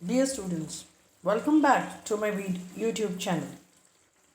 Dear students, welcome back to my YouTube channel.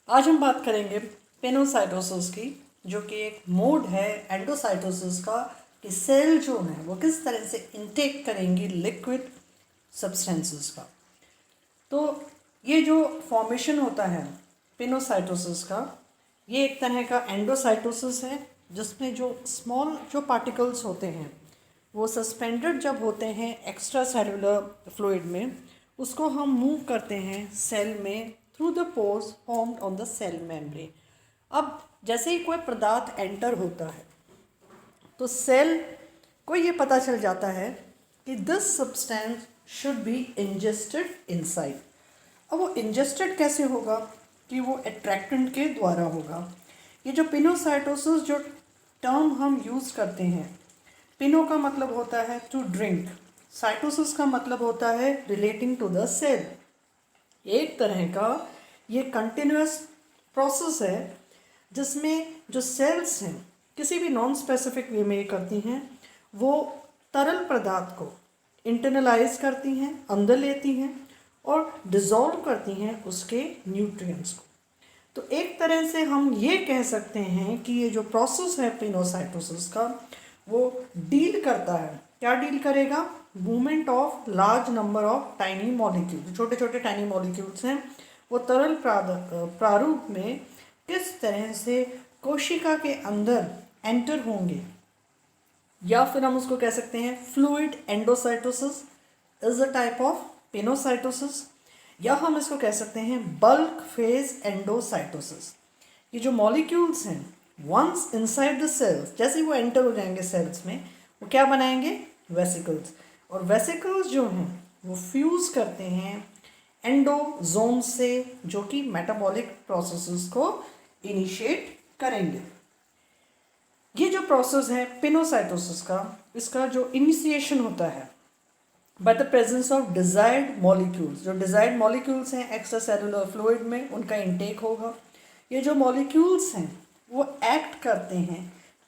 आज हम बात करेंगे पेनोसाइटोसिस की, जो कि एक मोड है एंडोसाइटोसिस का, कि सेल जो है वो किस तरह से इनटेक करेंगी लिक्विड सब्सटेंसेस का। तो ये जो फॉर्मेशन होता है पेनोसाइटोसिस का, ये एक तरह का एंडोसाइटोसिस है, जिसमें जो स्मॉल जो पार्टिकल्स होते हैं वो सस्पेंडेड जब होते हैं एक्स्ट्रा सेलुलर फ्लूइड में, उसको हम मूव करते हैं सेल में through the pores formed on the cell membrane. अब जैसे ही कोई पदार्थ एंटर होता है तो सेल को ये पता चल जाता है कि this substance should be ingested inside. अब वो इंजेस्टेड कैसे होगा? कि वो एट्रैक्टेंट के द्वारा होगा। ये जो पिनोसाइटोसिस जो टर्म हम यूज़ करते हैं, पिनो का मतलब होता है टू ड्रिंक, साइटोसिस का मतलब होता है रिलेटिंग टू द सेल। एक तरह का ये कंटिन्यूस प्रोसेस है जिसमें जो सेल्स हैं किसी भी नॉन स्पेसिफिक वे में करती हैं, वो तरल पदार्थ को इंटरनलाइज करती हैं, अंदर लेती हैं और डिज़ोल्व करती हैं उसके न्यूट्रिएंट्स को। तो एक तरह से हम ये कह सकते हैं कि ये जो प्रोसेस है पिनोसाइटोसिस का, वो डील करता है, क्या डील करेगा? Movement of large number of tiny molecule, छोटे छोटे टाइनी मॉलिक्यूल्स हैं, वो तरल प्रारूप में किस तरह से कोशिका के अंदर एंटर होंगे, या फिर हम उसको कह सकते हैं fluid endocytosis is a type of pinocytosis, या हम इसको कह सकते हैं बल्क फेज एंडोसाइटोसिस। ये जो मॉलिक्यूल्स हैं वंस इनसाइड द सेल्स, जैसे ही वो एंटर हो जाएंगे सेल्स में, वो क्या बनाएंगे? वेसिकल्स। और वेसिकल्स जो हैं वो फ्यूज करते हैं एंडोजोम से, जो कि मेटाबॉलिक प्रोसेसेस को इनिशिएट करेंगे। ये जो प्रोसेस है पिनोसाइटोसिस का, इसका जो इनिशिएशन होता है by the presence of desired molecules, जो डिजायर्ड मॉलिक्यूल्स हैं एक्स्ट्रा सेलुलर फ्लूइड में, उनका इंटेक होगा। ये जो मॉलिक्यूल्स हैं वो एक्ट करते हैं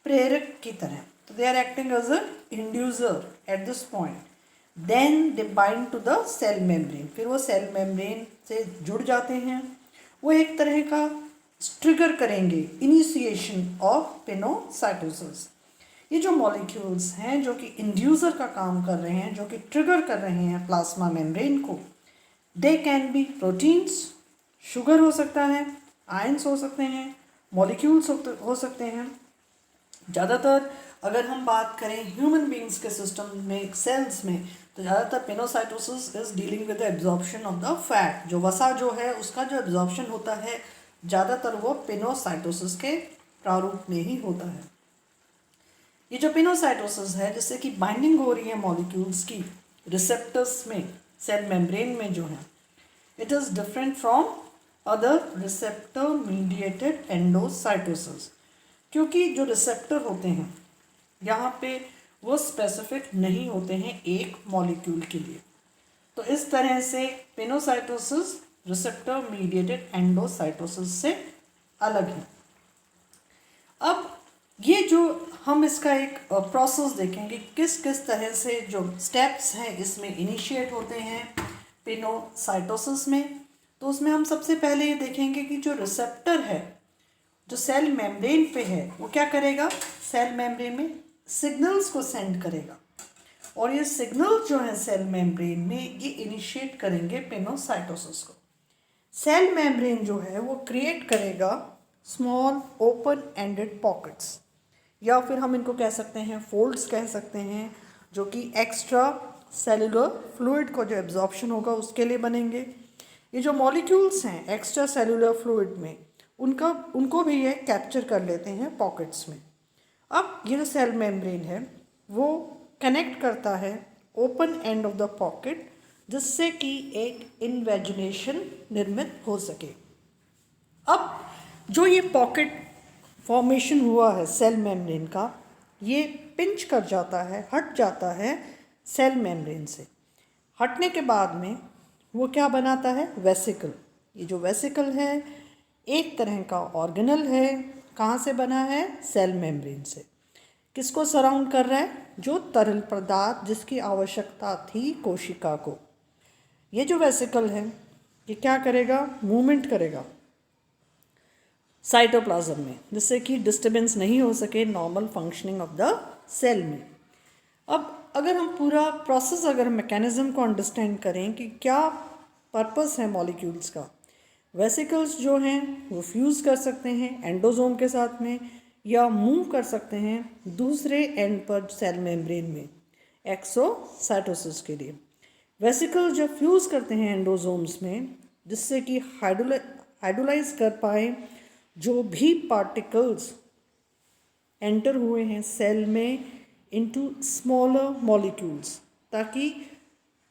प्रेरक की तरह, तो they are acting as a inducer at this point. Then they bind to the cell membrane, फिर वो सेल मेम्ब्रेन से जुड़ जाते हैं। वो एक तरह का ट्रिगर करेंगे इनिशिएशन ऑफ पिनोसाइटोसिस। ये जो मॉलिक्यूल्स हैं जो कि इंड्यूसर का काम कर रहे हैं, जो कि ट्रिगर कर रहे हैं प्लाज्मा मेम्ब्रेन को, they can be proteins, sugar हो सकता है, आयंस हो सकते हैं, मॉलिक्यूल्स हो सकते हैं। ज़्यादातर अगर हम बात करें ह्यूमन बींग्स के सिस्टम में, सेल्स में, तो ज़्यादातर pinocytosis is dealing with the absorption of the fat. जो वसा जो है उसका जो एब्जॉर्प्शन होता है ज़्यादातर वो पिनोसाइटोसिस के प्रारूप में ही होता है। ये जो पिनोसाइटोसिस है, जिससे कि बाइंडिंग हो रही है मॉलिक्यूल्स की रिसेप्टर्स में, सेल मेम्ब्रेन में जो है, it is different from other receptor mediated endocytosis, क्योंकि जो रिसेप्टर होते हैं यहाँ पे वो स्पेसिफिक नहीं होते हैं एक मॉलिक्यूल के लिए। तो इस तरह से पिनोसाइटोसिस रिसेप्टर मीडिएटेड एंडोसाइटोसिस से अलग है। अब ये जो हम इसका एक प्रोसेस देखेंगे, किस किस तरह से जो स्टेप्स हैं इसमें इनिशिएट होते हैं पिनोसाइटोसिस में, तो उसमें हम सबसे पहले ये देखेंगे कि जो रिसेप्टर है जो सेल मेम्ब्रेन पे है, वो क्या करेगा? सेल मेम्ब्रेन में सिग्नल्स को सेंड करेगा, और ये सिग्नल जो है सेल मेम्ब्रेन में ये इनिशिएट करेंगे पिनोसाइटोसिस को। सेल मेम्ब्रेन जो है वो क्रिएट करेगा स्मॉल ओपन एंडेड पॉकेट्स, या फिर हम इनको कह सकते हैं फोल्ड्स कह सकते हैं, जो कि एक्स्ट्रा सेलुलर फ्लूइड को जो एब्जॉर्प्शन होगा उसके लिए बनेंगे। ये जो मॉलिक्यूल्स हैं एक्स्ट्रा सेलुलर फ्लूइड में, उनको भी ये कैप्चर कर लेते हैं पॉकेट्स में। अब ये जो सेल मेम्ब्रेन है वो कनेक्ट करता है open and of the pocket, जिससे कि एक इन्वेजिनेशन निर्मित हो सके। अब जो ये पॉकेट फॉर्मेशन हुआ है सेल मेम्ब्रेन का, ये पिंच कर जाता है, हट जाता है सेल मेम्ब्रेन से। हटने के बाद में वो क्या बनाता है? वेसिकल। ये जो वेसिकल है एक तरह का ऑर्गेनल है, कहाँ से बना है? सेल मेम्ब्रेन से। किसको सराउंड कर रहा है? जो तरल पदार्थ जिसकी आवश्यकता थी कोशिका को। ये जो वेसिकल है ये क्या करेगा, मूवमेंट करेगा साइटोप्लाज्म में, जिससे कि डिस्टर्बेंस नहीं हो सके normal functioning of the cell में। अब अगर हम पूरा प्रोसेस, अगर मैकेनिज्म को अंडरस्टैंड करें कि क्या पर्पस है मॉलिक्यूल्स का, वेसिकल्स जो हैं वो फ्यूज़ कर सकते हैं एंडोसोम के साथ में, या मूव कर सकते हैं दूसरे एंड पर सेल मेम्ब्रेन में एक्सोसाइटोसिस के लिए। वेसिकल जब फ्यूज़ करते हैं एंडोसोम्स में, जिससे कि हाइड्रोलाइज कर पाए जो भी पार्टिकल्स एंटर हुए हैं सेल में इनटू स्मॉलर मॉलिक्यूल्स, ताकि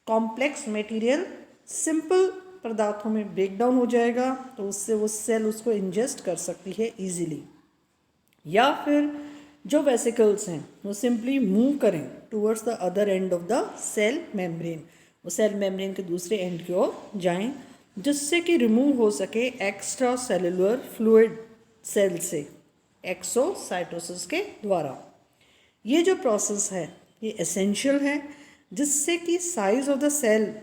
कॉम्प्लेक्स मटेरियल सिंपल पदार्थों में ब्रेक डाउन हो जाएगा, तो उससे वो सेल उसको इंजेस्ट कर सकती है इजीली। या फिर जो वेसिकल्स हैं वो सिंपली मूव करें towards the other end of the cell membrane, वो सेल मेम्ब्रेन के दूसरे एंड की ओर जाएं, जिससे कि रिमूव हो सके एक्स्ट्रा सेलुलर फ्लूइड सेल से एक्सोसाइटोसिस के द्वारा। ये जो प्रोसेस है ये एसेंशियल है, जिससे कि size of the cell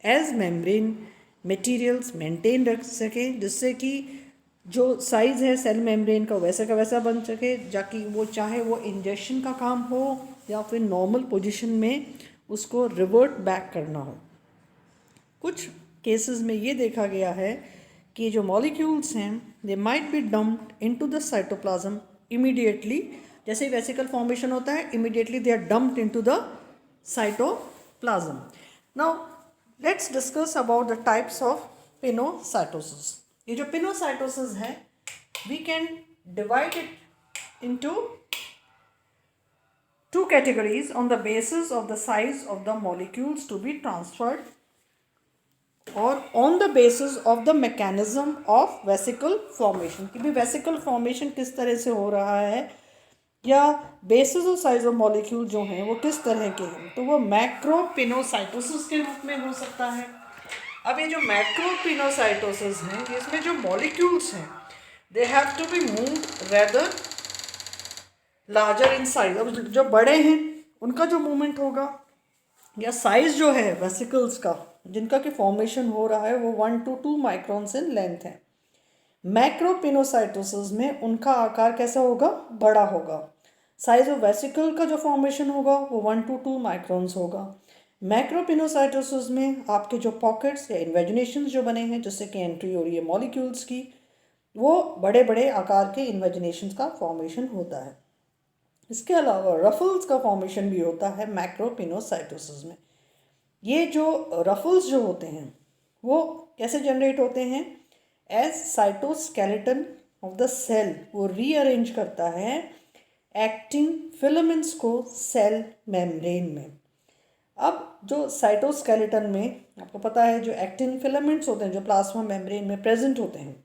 as membrane materials maintain रख सके, जिससे कि जो साइज़ है सेल मेम्ब्रेन का वैसा बन सके, जाकि वो चाहे वो इंजेक्शन का काम हो या फिर नॉर्मल पोजीशन में उसको रिवर्ट बैक करना हो। कुछ केसेस में ये देखा गया है कि जो मॉलिक्यूल्स हैं they might be dumped into the cytoplasm immediately, जैसे वेसिकल फॉर्मेशन होता है immediately they are dumped into the cytoplasm. Now let's discuss about the types of pinocytosis. ये जो पिनोसाइटोसिस है we can divide it into two categories on the basis of the size of the molecules to be transferred और on the basis of the mechanism of vesicle formation, कि भी vesicle formation किस तरह से हो रहा है या basis of size of molecule जो हैं वो किस तरह के हैं, तो वो मैक्रोपिनोसाइटोसिस के रूप में हो सकता है। अब ये जो मैक्रोपिनोसाइटोसिस है इसमें जो मॉलिक्यूल्स हैं they have to be moved rather larger in size. अब जो बड़े हैं उनका जो मूवमेंट होगा या साइज जो है वेसिकल्स का जिनका कि फॉर्मेशन हो रहा है वो 1 to 2 माइक्रॉन्स इन लेंथ है। मैक्रोपिनोसाइटोसिस में उनका आकार कैसा होगा, बड़ा होगा। साइज ऑफ वेसिकल का जो फॉर्मेशन होगा वो 1 to 2 माइक्रॉन्स होगा। मैक्रोपिनोसाइटोसिस में आपके जो पॉकेट्स या इन्वेजिनेशंस जो बने हैं जिससे कि एंट्री हो रही है मॉलिक्यूल्स की, वो बड़े बड़े आकार के इन्वेजिनेशंस का फॉर्मेशन होता है। इसके अलावा रफल्स का फॉर्मेशन भी होता है मैक्रोपिनोसाइटोसिस में। ये जो रफल्स जो होते हैं वो कैसे जनरेट होते हैं, as cytoskeleton of the cell वो रीअरेंज करता है एक्टिन फिलामेंट्स को सेल मेम्ब्रेन में। अब जो साइटोस्केलेटन में आपको पता है जो एक्टिन फिलामेंट्स होते हैं जो प्लाज्मा मेम्ब्रेन में प्रेजेंट होते हैं,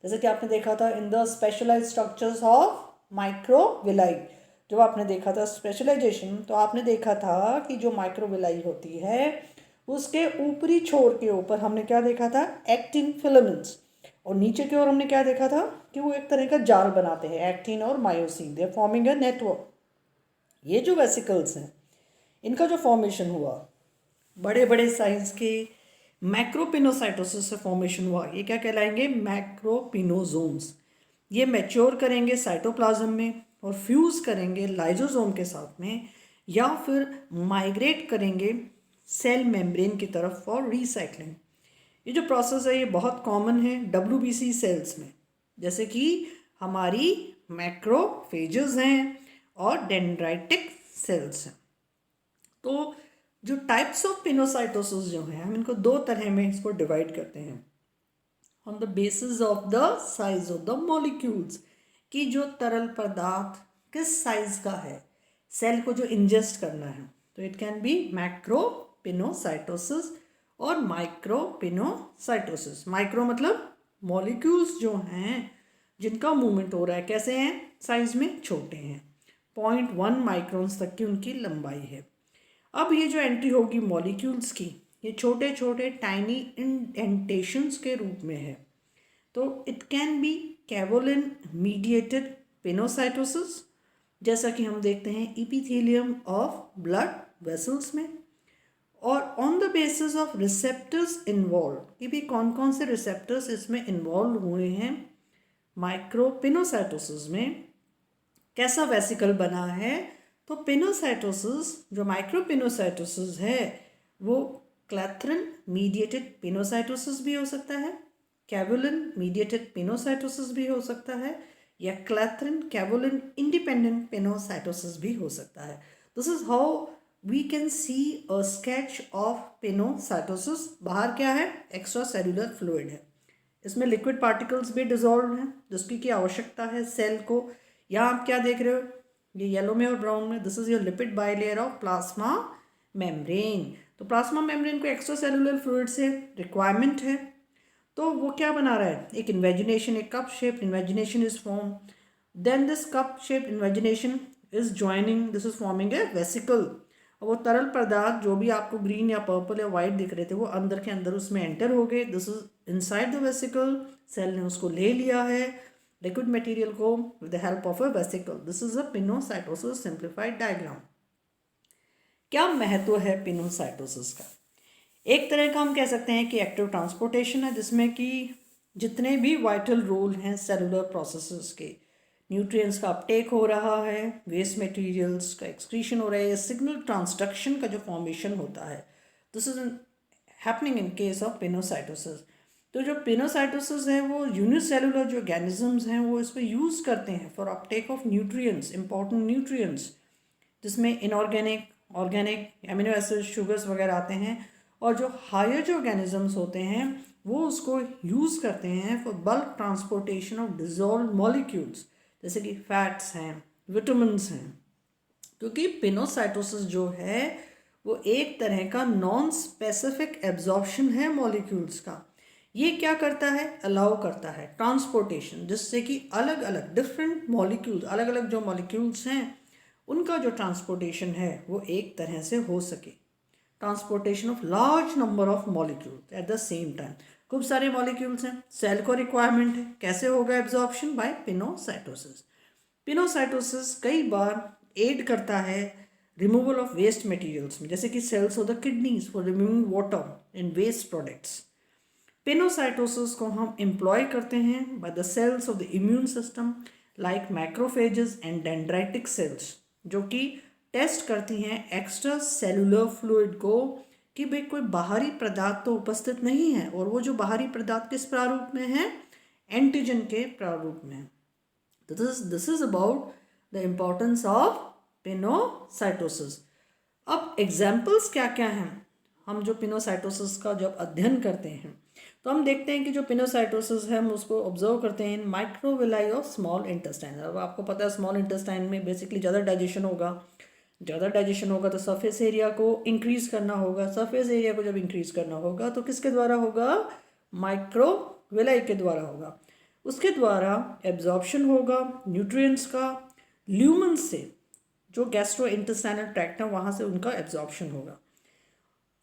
जैसे कि आपने देखा था in the specialised structures of microvilli, जब आपने देखा था स्पेशलाइजेशन तो आपने देखा था कि जो माइक्रोविलाई होती है उसके ऊपरी छोर के ऊपर हमने क्या देखा था, एक्टिन फिलामेंट्स, और नीचे की ओर हमने क्या देखा था कि वो एक तरह का जाल बनाते हैं एक्टिन और myosin, they are forming a network. ये जो वेसिकल्स हैं इनका जो फॉर्मेशन हुआ बड़े बड़े साइज के मैक्रोपिनोसाइटोसिस से फॉर्मेशन हुआ, ये क्या कहलाएंगे, मैक्रोपिनोसोम्स। ये मैच्योर करेंगे साइटोप्लाज्म में और फ्यूज़ करेंगे लाइजोसोम के साथ में, या फिर माइग्रेट करेंगे सेल मेम्ब्रेन की तरफ फॉर रीसाइक्लिंग। ये जो प्रोसेस है ये बहुत कॉमन है WBC सेल्स में, जैसे कि हमारी मैक्रोफेजेस हैं और डेंड्राइटिक सेल्स हैं। तो जो टाइप्स ऑफ पिनोसाइटोसिस जो हैं हम इनको दो तरह में इसको डिवाइड करते हैं on the basis of the size of the molecules, कि जो तरल पदार्थ किस साइज का है सेल को जो इंजेस्ट करना है, तो इट कैन बी मैक्रोपिनोसाइटोसिस और माइक्रोपिनोसाइटोसिस। माइक्रो मतलब मॉलिक्यूल्स जो हैं जिनका मूवमेंट हो रहा है कैसे हैं, साइज में छोटे हैं, 0.1 माइक्रोन्स तक की उनकी लंबाई है। अब ये जो एंट्री होगी मॉलिक्यूल्स की ये छोटे छोटे टाइनी इंडेंटेशंस के रूप में है, तो it can be caveolin mediated pinocytosis, जैसा कि हम देखते हैं इपिथेलियम ऑफ ब्लड वेसल्स में, और on the basis of receptors involve, कि भी कौन कौन से रिसेप्टर्स इसमें इन्वॉल्व हुए हैं माइक्रोपिनोसाइटोसिस में, कैसा वेसिकल बना है। तो पिनोसाइटोसिस जो माइक्रोपिनोसाइटोसिस है वो क्लैथरिन मीडिएटेड पिनोसाइटोसिस भी हो सकता है, कैवुलिन मीडिएटेड पिनोसाइटोसिस भी हो सकता है, या क्लैथरिन कैवुलिन इंडिपेंडेंट पिनोसाइटोसिस भी हो सकता है। This is how we can see a sketch of pinocytosis. बाहर क्या है, एक्स्ट्रा सेलुलर फ्लूइड है, इसमें लिक्विड पार्टिकल्स भी डिजॉल्व हैं जिसकी की आवश्यकता है सेल को। यहाँ आप क्या देख रहे हो, ये येलो में और ब्राउन में, this is your lipid bilayer of plasma membrane. तो प्लाज्मा मेम्ब्रेन को एक्स्ट्रा सेलुलर फ्लूइड से रिक्वायरमेंट है, तो वो क्या बना रहा है, एक इन्वेजिनेशन, एक cup shape invagination is form, then this cup shape invagination is joining, this is forming a vesicle. और वो तरल पदार्थ जो भी आपको ग्रीन या पर्पल या वाइट दिख रहे थे वो अंदर के अंदर उसमें एंटर हो गए, this is inside the vesicle, cell ने उसको ले लिया है लिक्विड मटेरियल को with the help of a vesicle. This is a pinocytosis simplified diagram. क्या महत्व है पिनोसाइटोसिस का, एक तरह का हम कह सकते हैं कि एक्टिव ट्रांसपोर्टेशन है, जिसमें कि जितने भी वाइटल रोल हैं सेलुलर प्रोसेसेस के, न्यूट्रिएंट्स का अपटेक हो रहा है, वेस्ट मटेरियल्स का एक्सक्रीशन हो रहा है, सिग्नल ट्रांसडक्शन का जो फॉर्मेशन होता है, this is happening in case of pinocytosis. तो जो पिनोसाइटोसिस है वो यूनिसेलुलर जो ऑर्गेनिजम्स हैं वो इसको यूज़ करते हैं for uptake of nutrients, important nutrients, जिसमें inorganic, organic, amino acid, sugars वगैरह आते हैं। और जो हायर जो ऑर्गेनिजम्स होते हैं वो उसको यूज़ करते हैं for bulk transportation of dissolve molecules, जैसे कि फैट्स हैं, विटामिन्स हैं। क्योंकि पिनोसाइटोसिस जो है वो एक तरह का नॉन स्पेसिफिक एब्जॉर्प्शन है मॉलिक्यूल्स का। ये क्या करता है, अलाउ करता है ट्रांसपोर्टेशन, जिससे कि अलग अलग डिफरेंट मॉलिक्यूल्स, अलग अलग जो मॉलिक्यूल्स हैं उनका जो ट्रांसपोर्टेशन है वो एक तरह से हो सके, transportation of large number of molecules at the same time. खूब सारे मॉलिक्यूल्स हैं, सेल को रिक्वायरमेंट है, कैसे होगा एब्जॉर्प्शन, बाय पिनोसाइटोसिस। पिनोसाइटोसिस कई बार एड करता है रिमूवल ऑफ वेस्ट मटेरियल्स में, जैसे कि cells of the kidneys for removing water in waste products. Pinocytosis को हम एम्प्लॉय करते हैं by the cells of the immune system like macrophages and dendritic cells, जो कि टेस्ट करती हैं एक्स्ट्रा सेलुलर फ्लूइड को कि भाई कोई बाहरी पदार्थ तो उपस्थित नहीं है, और वो जो बाहरी पदार्थ किस प्रारूप में है, एंटीजन के प्रारूप में। तो this is about the importance of pinocytosis. अब एग्जाम्पल्स क्या क्या हैं, हम जो पिनोसाइटोसिस का जब अध्ययन करते हैं तो हम देखते हैं कि जो पिनोसाइटोसिस है हम उसको ऑब्जर्व करते हैं इन माइक्रोविलाई ऑफ स्मॉल इंटेस्टाइन। अब आपको पता है स्मॉल इंटेस्टाइन में बेसिकली ज़्यादा डाइजेशन होगा, ज़्यादा डाइजेशन होगा तो सरफेस एरिया को इंक्रीज़ करना होगा, सरफेस एरिया को जब इंक्रीज़ करना होगा तो किसके द्वारा होगा, माइक्रोविलाई के द्वारा होगा, उसके द्वारा एब्जॉर्प्शन होगा न्यूट्रिएंट्स का, ल्यूमन से जो गैस्ट्रो इंटेस्टाइनल ट्रैक्ट है वहाँ से उनका एब्जॉर्प्शन होगा।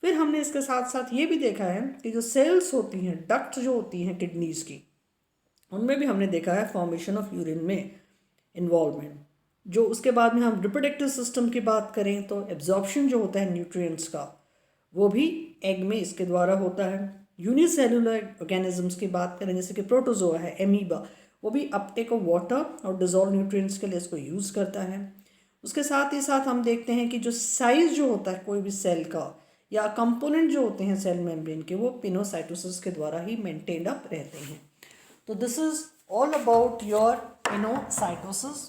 फिर हमने इसके साथ साथ ये भी देखा है कि जो सेल्स होती हैं, डक्ट जो होती हैं किडनीज़ की, उनमें भी हमने देखा है फॉर्मेशन ऑफ यूरिन में इन्वॉल्वमेंट। जो उसके बाद में हम रिप्रोडक्टिव सिस्टम की बात करें तो एब्जॉर्प्शन जो होता है न्यूट्रिएंट्स का वो भी एग में इसके द्वारा होता है। यूनिसेलुलर ऑर्गेनिजम्स की बात करें जैसे कि प्रोटोजोआ है, एमीबा, वो भी अपटेक ऑफ वाटर और डिजॉल्व न्यूट्रिएंट्स के लिए इसको यूज़ करता है। उसके साथ ही साथ हम देखते हैं कि जो साइज़ जो होता है कोई भी सेल का या कंपोनेंट जो होते हैं सेल मेम्ब्रेन के, वो पिनोसाइटोसिस के द्वारा ही मेंटेन्ड अप रहते हैं। तो this is all about your pinocytosis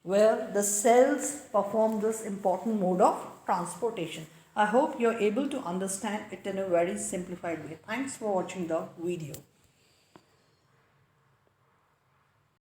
where the cells perform this important mode of transportation. I hope you are able to understand it in a very simplified way. Thanks for watching the video.